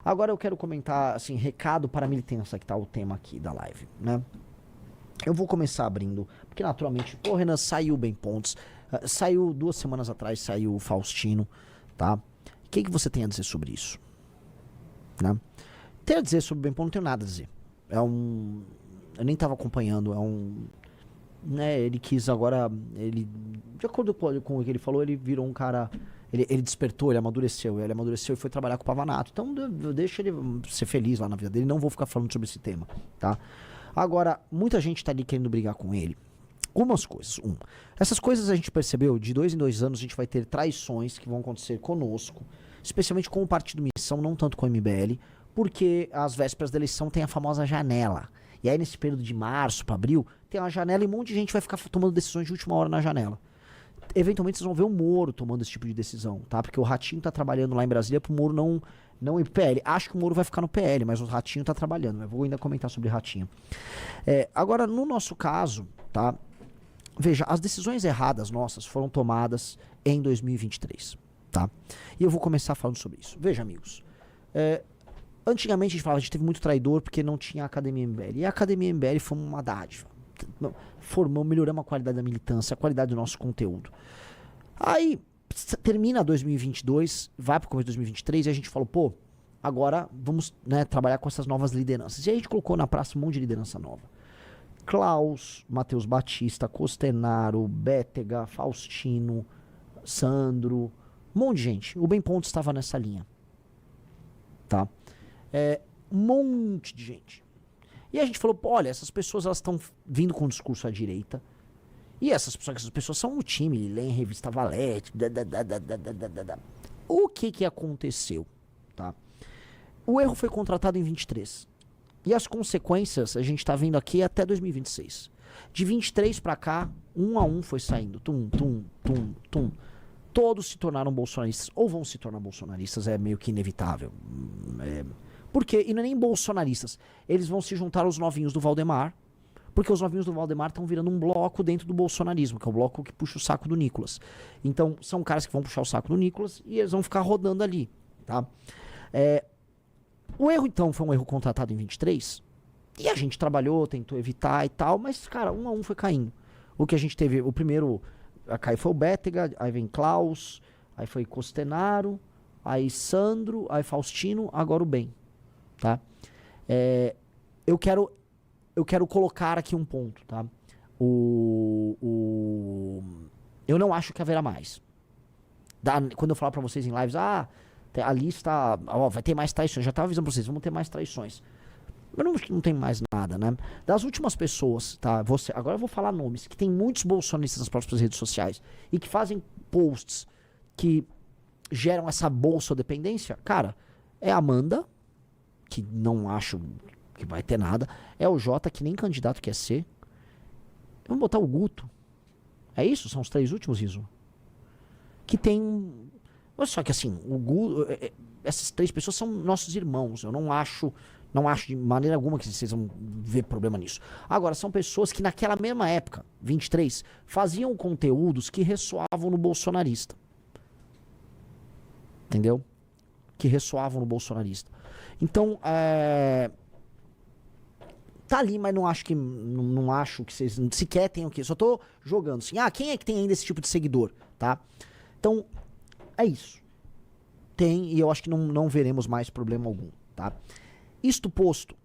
Agora eu quero comentar, assim, recado para a militância, que tá o tema aqui da live, né? Eu vou começar abrindo, porque naturalmente, pô, Renan, saiu o Bem Pontes, saiu 2 semanas atrás, saiu o Faustino, tá? O que você tem a dizer sobre isso? Né? Tem a dizer sobre o Bem Pontes, não tenho nada a dizer. Eu nem tava acompanhando, né, ele quis agora, de acordo com o que ele falou, ele virou um cara, ele despertou, ele amadureceu e foi trabalhar com o Pavanato. Então deixa ele ser feliz lá na vida dele, não vou ficar falando sobre esse tema, tá? Agora, muita gente tá ali querendo brigar com ele. Algumas coisas. Essas coisas a gente percebeu, de 2 em 2 anos a gente vai ter traições que vão acontecer conosco, especialmente com o Partido Missão, não tanto com o MBL, porque às vésperas da eleição tem a famosa janela. E aí nesse período de março para abril, tem uma janela e um monte de gente vai ficar tomando decisões de última hora na janela. Eventualmente vocês vão ver o Moro tomando esse tipo de decisão, tá? Porque o Ratinho tá trabalhando lá em Brasília pro Moro não ir pro PL. Acho que o Moro vai ficar no PL, mas o Ratinho tá trabalhando. Eu vou ainda comentar sobre Ratinho. Agora, no nosso caso, tá? Veja, as decisões erradas nossas foram tomadas em 2023, tá? E eu vou começar falando sobre isso. Veja, amigos. Antigamente a gente falava, a gente teve muito traidor porque não tinha a Academia MBL. E a Academia MBL foi uma dádiva. Melhoramos a qualidade da militância, a qualidade do nosso conteúdo. Aí, termina 2022, vai pro começo de 2023 e a gente falou, pô, agora vamos, né, trabalhar com essas novas lideranças. E aí a gente colocou na praça um monte de liderança nova. Klaus, Matheus Batista, Costenaro, Bétega, Faustino, Sandro, um monte de gente. O Bem Pontes estava nessa linha. Tá? Um monte de gente. E a gente falou, pô, olha, essas pessoas elas estão vindo com um discurso à direita. E essas pessoas são um time, leem revista Valete. O que aconteceu? Tá? O erro foi contratado em 23. E as consequências a gente tá vendo aqui até 2026. De 23 pra cá, um a um foi saindo. Tum. Todos se tornaram bolsonaristas, ou vão se tornar bolsonaristas, é meio que inevitável. Porque, e não é nem bolsonaristas, eles vão se juntar aos novinhos do Valdemar, porque os novinhos do Valdemar estão virando um bloco dentro do bolsonarismo, que é o bloco que puxa o saco do Nicolas. Então, são caras que vão puxar o saco do Nicolas e eles vão ficar rodando ali, tá? O erro, então, foi um erro contratado em 23, e a gente trabalhou, tentou evitar e tal, mas, cara, um a um foi caindo. O que a gente teve, o primeiro a cair foi o Bétega, aí vem Klaus, aí foi Costenaro, aí Sandro, aí Faustino, agora o Bem, tá? Eu quero colocar aqui um ponto, tá? Eu não acho que haverá mais. Quando eu falar pra vocês em lives, a lista, vai ter mais traições, já tava avisando pra vocês, vamos ter mais traições. Eu não acho que não tem mais nada, né? Das últimas pessoas, tá? Agora eu vou falar nomes, que tem muitos bolsonaristas nas próprias redes sociais e que fazem posts que geram essa bolsodependência. Cara, é a Amanda, que não acho que vai ter nada. É o Jota, que nem candidato quer ser. Vamos botar o Guto. É isso? São os 3 últimos, Iso? Que tem... Só que assim, o Guto... Essas 3 pessoas são nossos irmãos. Eu não acho de maneira alguma que vocês vão ver problema nisso. Agora, são pessoas que naquela mesma época, 23, faziam conteúdos que ressoavam no bolsonarista. Entendeu? Que ressoavam no bolsonarista. Então, tá ali, mas não acho que vocês sequer tenham que... Só tô jogando assim. Quem é que tem ainda esse tipo de seguidor? Tá? Então, é isso. Tem, e eu acho que não veremos mais problema algum, tá? Isto posto,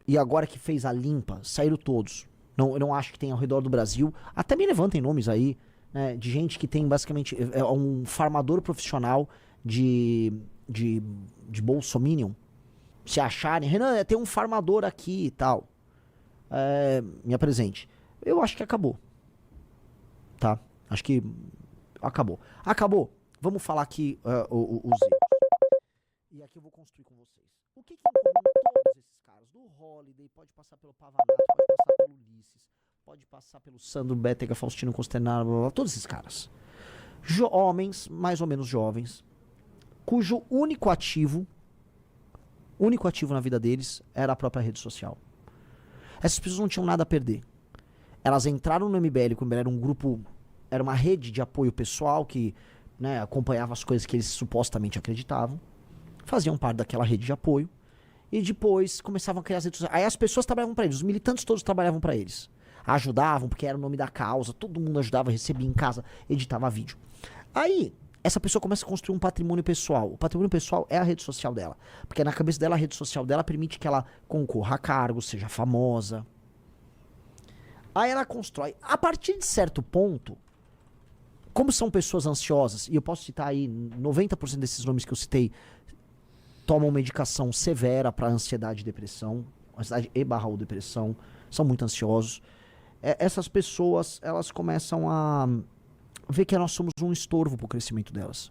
e agora que fez a limpa, saíram todos. Eu não acho que tem ao redor do Brasil. Até me levantem nomes aí, né, de gente que tem basicamente um farmador profissional de bolsominion. Se acharem, Renan, tem um farmador aqui e tal. Me apresente. Eu acho que acabou. Tá? Acho que acabou. Acabou. Vamos falar aqui os erros. E aqui eu vou construir com vocês. O que todos esses caras? Do Holiday, pode passar pelo Pavanato, pode passar pelo Ulisses, pode passar pelo Sandro, Bétega, Faustino, Costenaro, blá, blá, todos esses caras. Homens, mais ou menos jovens, cujo único ativo na vida deles era a própria rede social. Essas pessoas não tinham nada a perder. Elas entraram no MBL, como era um grupo, era uma rede de apoio pessoal que, né, acompanhava as coisas que eles supostamente acreditavam. faziam parte daquela rede de apoio, e depois começavam a criar as redes sociais. Aí as pessoas trabalhavam para eles, os militantes todos trabalhavam para eles. Ajudavam, porque era o nome da causa, todo mundo ajudava, recebia em casa, editava vídeo. Aí, essa pessoa começa a construir um patrimônio pessoal. O patrimônio pessoal é a rede social dela. Porque na cabeça dela, a rede social dela permite que ela concorra a cargos, seja famosa. Aí ela constrói. A partir de certo ponto, como são pessoas ansiosas, e eu posso citar aí 90% desses nomes que eu citei, tomam medicação severa para ansiedade e depressão, ansiedade e/ou depressão, são muito ansiosos. Essas pessoas, elas começam a ver que nós somos um estorvo pro crescimento delas.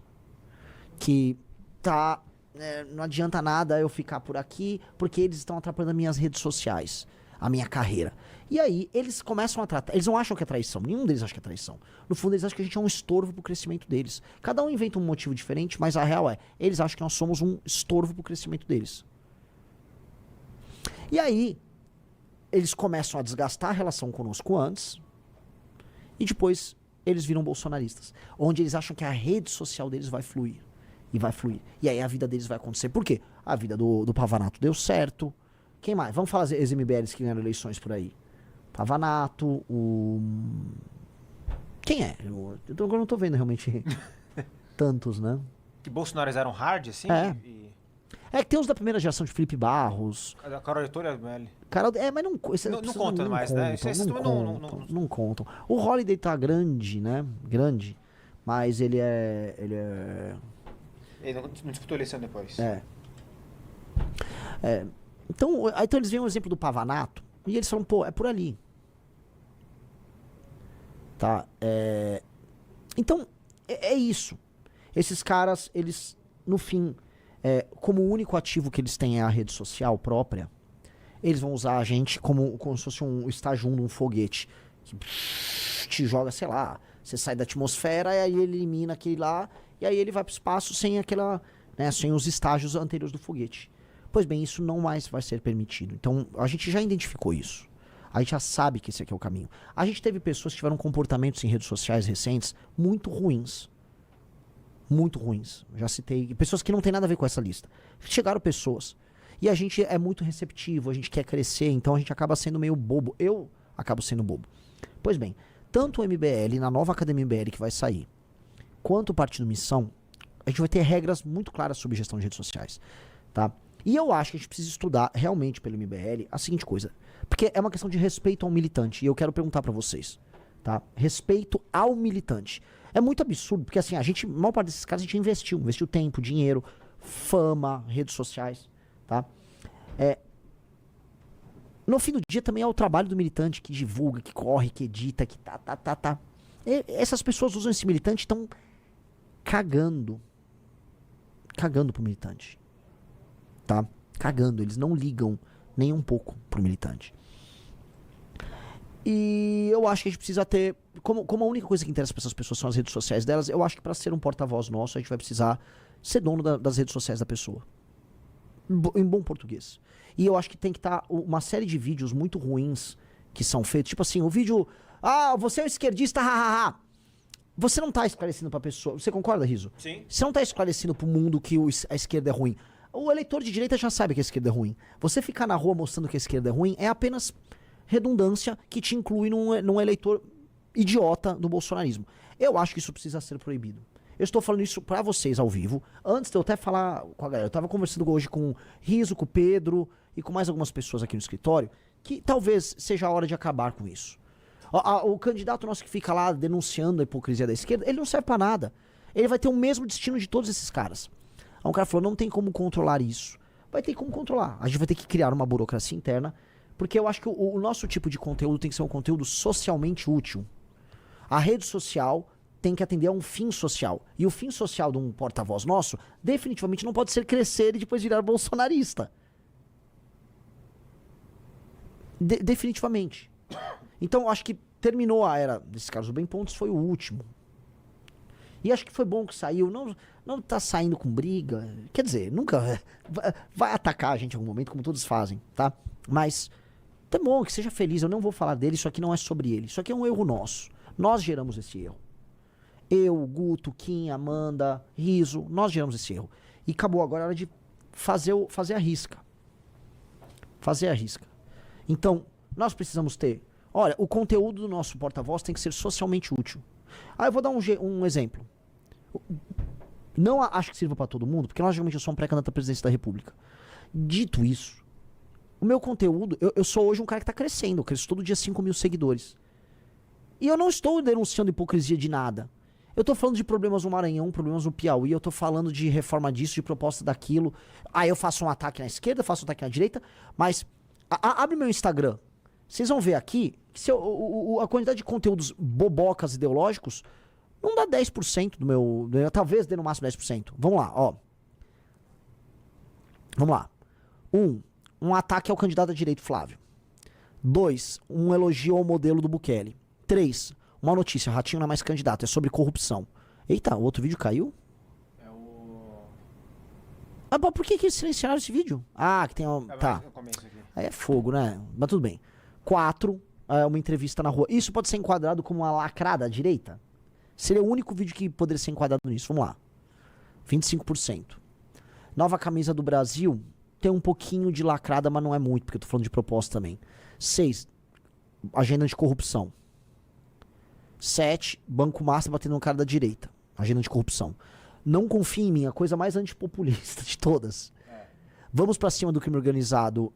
Que não adianta nada eu ficar por aqui, porque eles estão atrapalhando as minhas redes sociais, a minha carreira. E aí, eles começam a tratar, eles não acham que é traição, nenhum deles acha que é traição. No fundo, eles acham que a gente é um estorvo pro crescimento deles. Cada um inventa um motivo diferente, mas a real eles acham que nós somos um estorvo pro crescimento deles. E aí, eles começam a desgastar a relação conosco antes, e depois eles viram bolsonaristas, onde eles acham que a rede social deles vai fluir. E vai fluir. E aí a vida deles vai acontecer. Por quê? A vida do Pavanato deu certo. Quem mais? Vamos falar as MBLs que ganharam eleições por aí. Pavanato, Quem é? Eu não tô vendo realmente tantos, né? Que Bolsonaros eram hard, assim? É que tem os da primeira geração de Felipe Barros. A Carol Heitor e a ML. Mas não... Não conta mais, né? Não contam. O Holiday tá grande, né? Grande. Mas ele é... Ele não disputou eleição depois. Então eles veem o exemplo do Pavanato e eles falam, pô, é por ali. Tá? Então, é isso. Esses caras, eles, no fim, como o único ativo que eles têm é a rede social própria, eles vão usar a gente como se fosse um estágio 1 de um foguete. Que te joga, sei lá, você sai da atmosfera e aí ele elimina aquele lá, e aí ele vai pro espaço sem aquela, né, sem os estágios anteriores do foguete. Pois bem, isso não mais vai ser permitido. Então, a gente já identificou isso. A gente já sabe que esse aqui é o caminho. A gente teve pessoas que tiveram comportamentos em redes sociais recentes muito ruins. Muito ruins. Já citei pessoas que não tem nada a ver com essa lista. Chegaram pessoas. E a gente é muito receptivo, a gente quer crescer, então a gente acaba sendo meio bobo. Eu acabo sendo bobo. Pois bem, tanto o MBL, na nova Academia MBL que vai sair, quanto o Partido Missão, a gente vai ter regras muito claras sobre gestão de redes sociais. Tá? E eu acho que a gente precisa estudar realmente pelo MBL a seguinte coisa. Porque é uma questão de respeito ao militante. E eu quero perguntar pra vocês. Tá? Respeito ao militante. É muito absurdo, porque assim, a maior parte desses caras a gente investiu tempo, dinheiro, fama, redes sociais. Tá? No fim do dia também é o trabalho do militante que divulga, que corre, que edita, que tá. Essas pessoas usam esse militante e estão cagando pro militante. Tá? Cagando, eles não ligam nem um pouco pro militante. E eu acho que a gente precisa ter, como a única coisa que interessa para essas pessoas são as redes sociais delas, eu acho que para ser um porta-voz nosso, a gente vai precisar ser dono das redes sociais da pessoa. Em bom português. E eu acho que tem que estar uma série de vídeos muito ruins que são feitos, tipo assim, o vídeo, você é um esquerdista, hahaha. Você não tá esclarecendo pra pessoa, você concorda, Riso? Sim. Você não tá esclarecendo pro mundo que a esquerda é ruim. O eleitor de direita já sabe que a esquerda é ruim. Você ficar na rua mostrando que a esquerda é ruim é apenas redundância que te inclui num eleitor idiota do bolsonarismo. Eu acho que isso precisa ser proibido. Eu estou falando isso pra vocês ao vivo. Antes de eu até falar com a galera, eu tava conversando hoje com o Riso, com o Pedro e com mais algumas pessoas aqui no escritório, que talvez seja a hora de acabar com isso. O candidato nosso que fica lá denunciando a hipocrisia da esquerda, ele não serve pra nada. Ele vai ter o mesmo destino de todos esses caras. Aí um cara falou, não tem como controlar isso. Vai ter como controlar. A gente vai ter que criar uma burocracia interna, porque eu acho que o nosso tipo de conteúdo tem que ser um conteúdo socialmente útil. A rede social tem que atender a um fim social. E o fim social de um porta-voz nosso definitivamente não pode ser crescer e depois virar bolsonarista. Definitivamente. Então, acho que terminou a era desses caras. O Bem Pontos foi o último. E acho que foi bom que saiu. Não tá saindo com briga. Quer dizer, nunca vai atacar a gente em algum momento, como todos fazem, tá? Mas tá bom, que seja feliz. Eu não vou falar dele, isso aqui não é sobre ele. Isso aqui é um erro nosso. Nós geramos esse erro. Eu, Guto, Kim, Amanda, Riso, nós geramos esse erro. E acabou agora a hora de fazer a risca. Fazer a risca. Então, nós precisamos ter... Olha, o conteúdo do nosso porta-voz tem que ser socialmente útil. Eu vou dar um exemplo. Não acho que sirva para todo mundo, porque logicamente eu sou um pré-candidato à presidência da República. Dito isso, o meu conteúdo... Eu sou hoje um cara que está crescendo. Eu cresço todo dia 5 mil seguidores. E eu não estou denunciando hipocrisia de nada. Eu estou falando de problemas no Maranhão, problemas no Piauí, eu estou falando de reforma disso, de proposta daquilo. Aí eu faço um ataque na esquerda, faço um ataque na direita, mas abre meu Instagram. Vocês vão ver aqui que a quantidade de conteúdos bobocas ideológicos não dá 10% do meu... Talvez dê no máximo 10%. Vamos lá, ó. Vamos lá. Um ataque ao candidato à direita Flávio. 2, um elogio ao modelo do Bukele. 3, uma notícia, Ratinho não é mais candidato, é sobre corrupção. Eita, o outro vídeo caiu? É o... Por que eles silenciaram esse vídeo? Que tem um... Tá. Aí é fogo, né? Mas tudo bem. 4, uma entrevista na rua. Isso pode ser enquadrado como uma lacrada à direita? Seria o único vídeo que poderia ser enquadrado nisso. Vamos lá. 25%. Nova camisa do Brasil tem um pouquinho de lacrada, mas não é muito, porque eu tô falando de proposta também. 6, agenda de corrupção. 7, Banco Master batendo no cara da direita. Agenda de corrupção. Não confie em mim, a coisa mais antipopulista de todas. Vamos pra cima do crime organizado,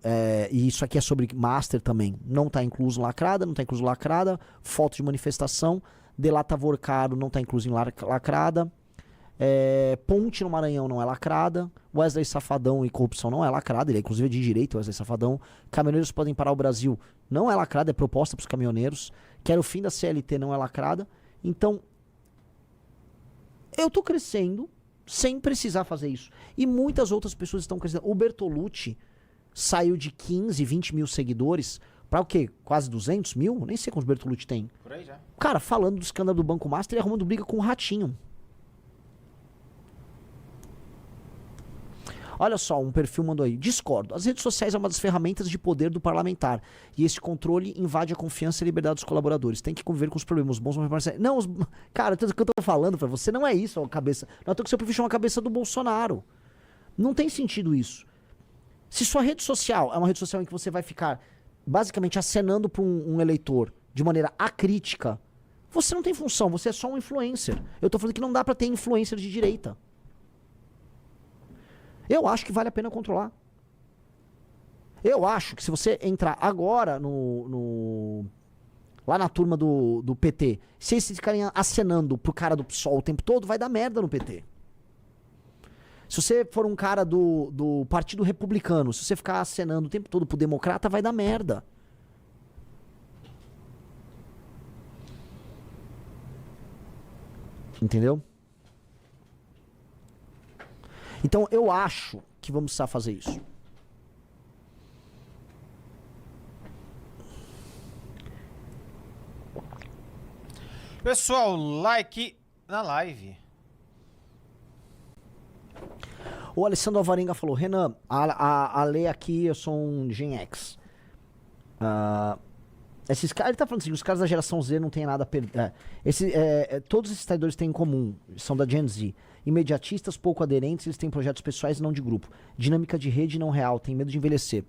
e isso aqui é sobre Master também. Não tá incluso lacrada, não tá incluso lacrada. Foto de manifestação. Delata Vorcaro não tá incluso em lacrada. Ponte no Maranhão não é lacrada. Wesley Safadão e corrupção não é lacrada. Ele é inclusive de direita, Wesley Safadão. Caminhoneiros podem parar o Brasil não é lacrada, é proposta pros caminhoneiros. Quero o fim da CLT não é lacrada. Então, eu tô crescendo sem precisar fazer isso. E muitas outras pessoas estão crescendo. O Bertolucci saiu de 15, 20 mil seguidores pra o quê? Quase 200 mil? Nem sei quantos Bertolucci tem. Por aí já. Cara, falando do escândalo do Banco Master e arrumando briga com o Ratinho. Olha só, um perfil mandou aí. Discordo. As redes sociais é uma das ferramentas de poder do parlamentar. E esse controle invade a confiança e a liberdade dos colaboradores. Tem que conviver com os problemas. Os bons vão permanecer. Não, cara, o que eu tô falando pra você não é isso, a cabeça. Não é que seu perfil chama a cabeça do Bolsonaro. Não tem sentido isso. Se sua rede social é uma rede social em que você vai ficar basicamente acenando pra um eleitor de maneira acrítica, você não tem função, você é só um influencer. Eu tô falando que não dá pra ter influencer de direita. Eu acho que vale a pena controlar. Eu acho que se você entrar agora lá na turma do PT, se eles ficarem acenando pro cara do PSOL o tempo todo, vai dar merda no PT. Se você for um cara do Partido Republicano, se você ficar acenando o tempo todo pro Democrata, vai dar merda. Entendeu? Então eu acho que vamos precisar fazer isso. Pessoal, like na live. O Alessandro Alvarenga falou: Renan, a lei aqui, eu sou um Gen X. Esses caras, ele tá falando assim, os caras da geração Z não tem nada a perder. Todos esses traidores têm em comum, são da Gen Z. Imediatistas, pouco aderentes, eles têm projetos pessoais e não de grupo. Dinâmica de rede não real, tem medo de envelhecer.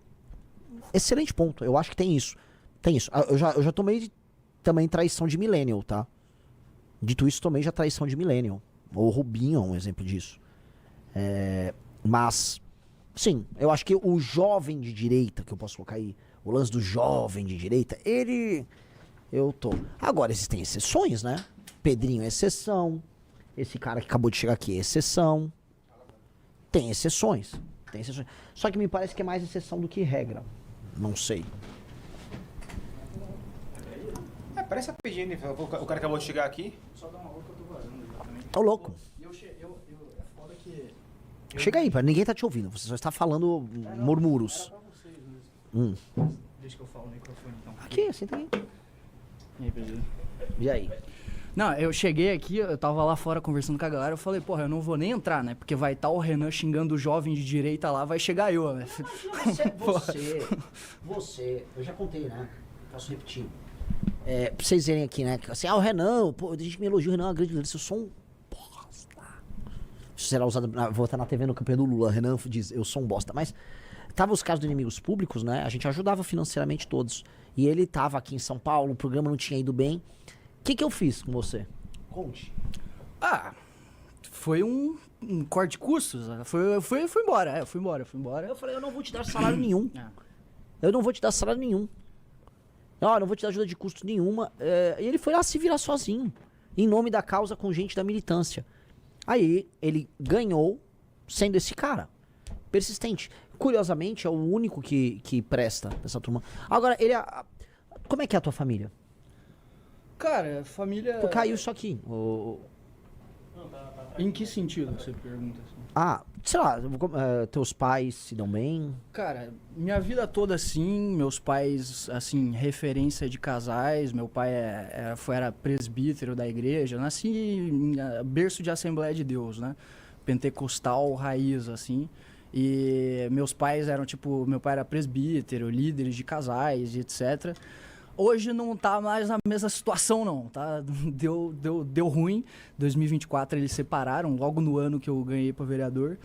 Excelente ponto, eu acho que tem isso. Tem isso. Eu já tomei também traição de millennial, tá? Dito isso, tomei já traição de millennial. O Rubinho é um exemplo disso. Mas, sim, eu acho que o jovem de direita, que eu posso colocar aí, o lance do jovem de direita, Agora, existem exceções, né? Pedrinho é exceção. Esse cara que acabou de chegar aqui é exceção. Tem exceções. Só que me parece que é mais exceção do que regra. Não sei. Parece rapidinho, o cara acabou de chegar aqui. Só dá uma louca, eu tô vazando já também. Ô, louco. É foda que... Chega aí, ninguém tá te ouvindo. Você só está falando murmuros. Era pra vocês mesmo. Deixa que eu falo no microfone, então. Aqui, senta aí. E aí, perdido? E aí? Não, eu cheguei aqui, eu tava lá fora conversando com a galera, eu falei, porra, eu não vou nem entrar, né? Porque vai estar o Renan xingando o jovem de direita lá, vai chegar eu, né? Você, eu já contei, né? Posso repetir. Pra vocês verem aqui, né? Assim, o Renan, pô, a gente me elogia, o Renan é uma grande liderança, eu sou um bosta. Isso será usado, vou estar na TV no campeão do Lula, Renan diz, eu sou um bosta, mas tava os casos de inimigos públicos, né, a gente ajudava financeiramente todos, e ele tava aqui em São Paulo, o programa não tinha ido bem, o que eu fiz com você? Conte. Ah, foi um corte de custos, fui embora, eu fui embora. Eu falei, eu não vou te dar salário nenhum, Ah. eu não vou te dar salário nenhum, não vou te dar ajuda de custo nenhuma, e ele foi lá se virar sozinho, em nome da causa com gente da militância. Aí ele ganhou sendo esse cara, persistente. Curiosamente, é o único que presta essa turma. Agora, como é que é a tua família? Cara, família... Pô, caiu isso aqui. Em que sentido você pergunta assim? Sei lá, teus pais se dão bem? Cara, minha vida toda assim, meus pais, assim, referência de casais, meu pai era presbítero da igreja, eu nasci em berço de Assembleia de Deus, né? Pentecostal, raiz, assim. E meus pais eram, tipo, meu pai era presbítero, líderes de casais e etc. Hoje não tá mais na mesma situação, não, tá? Deu ruim. 2024 eles separaram, logo no ano que eu ganhei para vereador.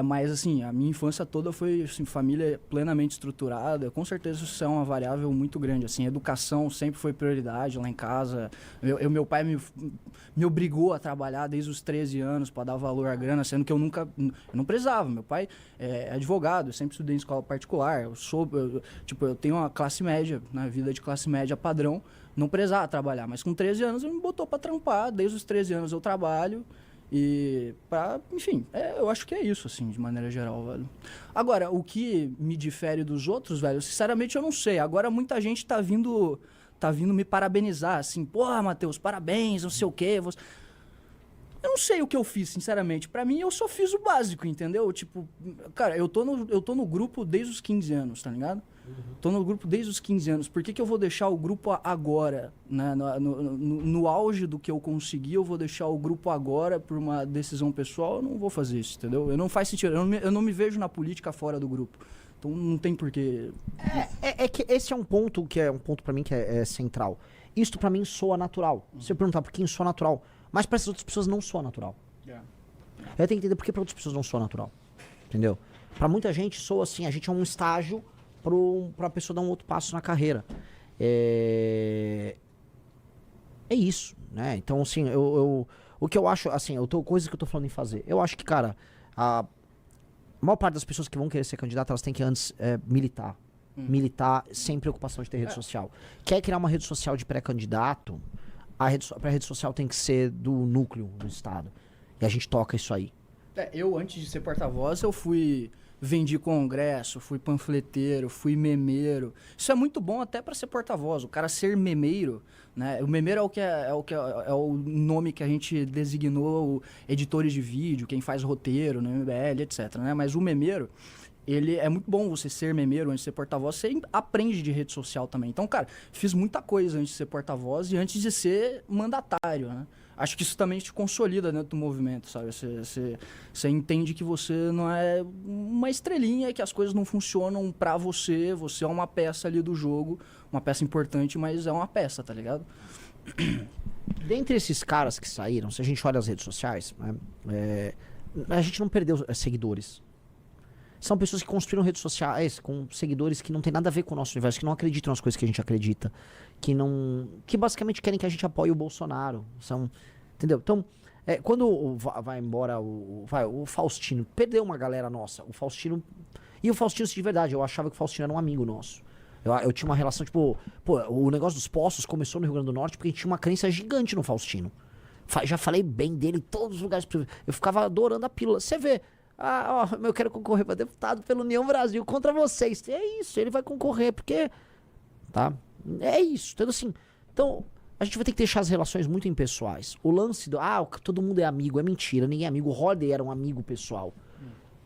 Mas, assim, a minha infância toda foi, assim, família plenamente estruturada. Com certeza isso é uma variável muito grande, assim. Educação sempre foi prioridade lá em casa. Meu pai me obrigou a trabalhar desde os 13 anos para dar valor à grana, sendo que eu não precisava. Meu pai é advogado, eu sempre estudei em escola particular. Eu tenho uma classe média, né, vida de classe média padrão, não precisava trabalhar. Mas com 13 anos ele me botou para trampar. Desde os 13 anos eu trabalho. E enfim, eu acho que é isso, assim, de maneira geral, velho. Agora, o que me difere dos outros, velho, sinceramente eu não sei. Agora muita gente tá vindo me parabenizar, assim, porra, Matheus, parabéns, não sei o quê. Eu não sei o que eu fiz, sinceramente. Pra mim, eu só fiz o básico, entendeu? Tipo, cara, eu tô no grupo desde os 15 anos, tá ligado? Tô no grupo desde os 15 anos. Por que eu vou deixar o grupo agora, né? No auge do que eu consegui, eu vou deixar o grupo agora por uma decisão pessoal? Eu não vou fazer isso, entendeu? Não faz sentido. Eu não me vejo na política fora do grupo. Então não tem porquê. É que esse é um ponto que é um ponto pra mim que é central. Isto pra mim soa natural. Se eu perguntar por quem soa natural, mas pra essas outras pessoas não soa natural. Yeah. Eu tenho que entender por que pra outras pessoas não soa natural. Entendeu? Pra muita gente soa assim, a gente é um estágio pra pessoa dar um outro passo na carreira. É isso, né? Então, assim, o que eu acho, assim, coisas que eu tô falando em fazer. Eu acho que, cara, a maior parte das pessoas que vão querer ser candidato, elas têm que antes militar. Militar sem preocupação de ter rede social. Quer criar uma rede social de pré-candidato, a rede social tem que ser do núcleo do Estado. E a gente toca isso aí. Eu, antes de ser porta-voz, vendi congresso, fui panfleteiro, fui memeiro. Isso é muito bom até para ser porta-voz. O cara ser memeiro, né? O memeiro é o nome que a gente designou editores de vídeo, quem faz roteiro no MBL, etc, né? Mas o memeiro, ele é muito bom você ser memeiro antes de ser porta-voz, você aprende de rede social também. Então, cara, fiz muita coisa antes de ser porta-voz e antes de ser mandatário, né? Acho que isso também te consolida dentro do movimento, sabe? Você entende que você não é uma estrelinha, que as coisas não funcionam pra você, você é uma peça ali do jogo, uma peça importante, mas é uma peça, tá ligado? Dentre esses caras que saíram, se a gente olha as redes sociais, né, a gente não perdeu seguidores. São pessoas que construíram redes sociais com seguidores que não tem nada a ver com o nosso universo, que não acreditam nas coisas que a gente acredita, que basicamente querem que a gente apoie o Bolsonaro. Entendeu? Então, quando vai embora o Faustino, perdeu uma galera nossa. O Faustino, de verdade, eu achava que o Faustino era um amigo nosso. Eu tinha uma relação, tipo, o negócio dos postos começou no Rio Grande do Norte porque a gente tinha uma crença gigante no Faustino. Já falei bem dele em todos os lugares. Eu ficava adorando a pílula. Você vê, eu quero concorrer para deputado pela União Brasil contra vocês. É isso, ele vai concorrer, porque... Tá? É isso, entendeu? Assim, então, a gente vai ter que deixar as relações muito impessoais. O lance todo mundo é amigo, é mentira, ninguém é amigo. O Roder era um amigo pessoal.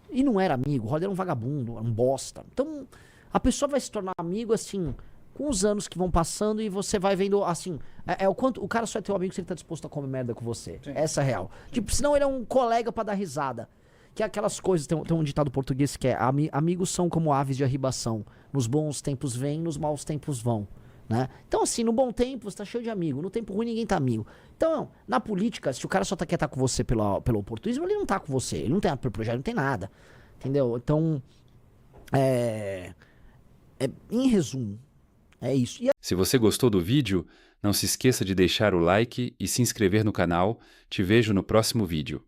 E não era amigo, o Roder era um vagabundo, um bosta. Então, a pessoa vai se tornar amigo, assim, com os anos que vão passando e você vai vendo, assim, o quanto o cara só é teu amigo se ele tá disposto a comer merda com você. Sim. Essa é a real. Tipo, senão ele é um colega pra dar risada. Que é aquelas coisas, tem um ditado português que é: amigos são como aves de arribação. Nos bons tempos vêm, nos maus tempos vão. Né? Então, assim, no bom tempo você tá cheio de amigo, no tempo ruim ninguém tá amigo. Então, na política, se o cara só quer estar com você pelo oportunismo, ele não tá com você, ele não tem apoio projeto, não tem nada. Entendeu? Então, em resumo, é isso. Se você gostou do vídeo, não se esqueça de deixar o like e se inscrever no canal. Te vejo no próximo vídeo.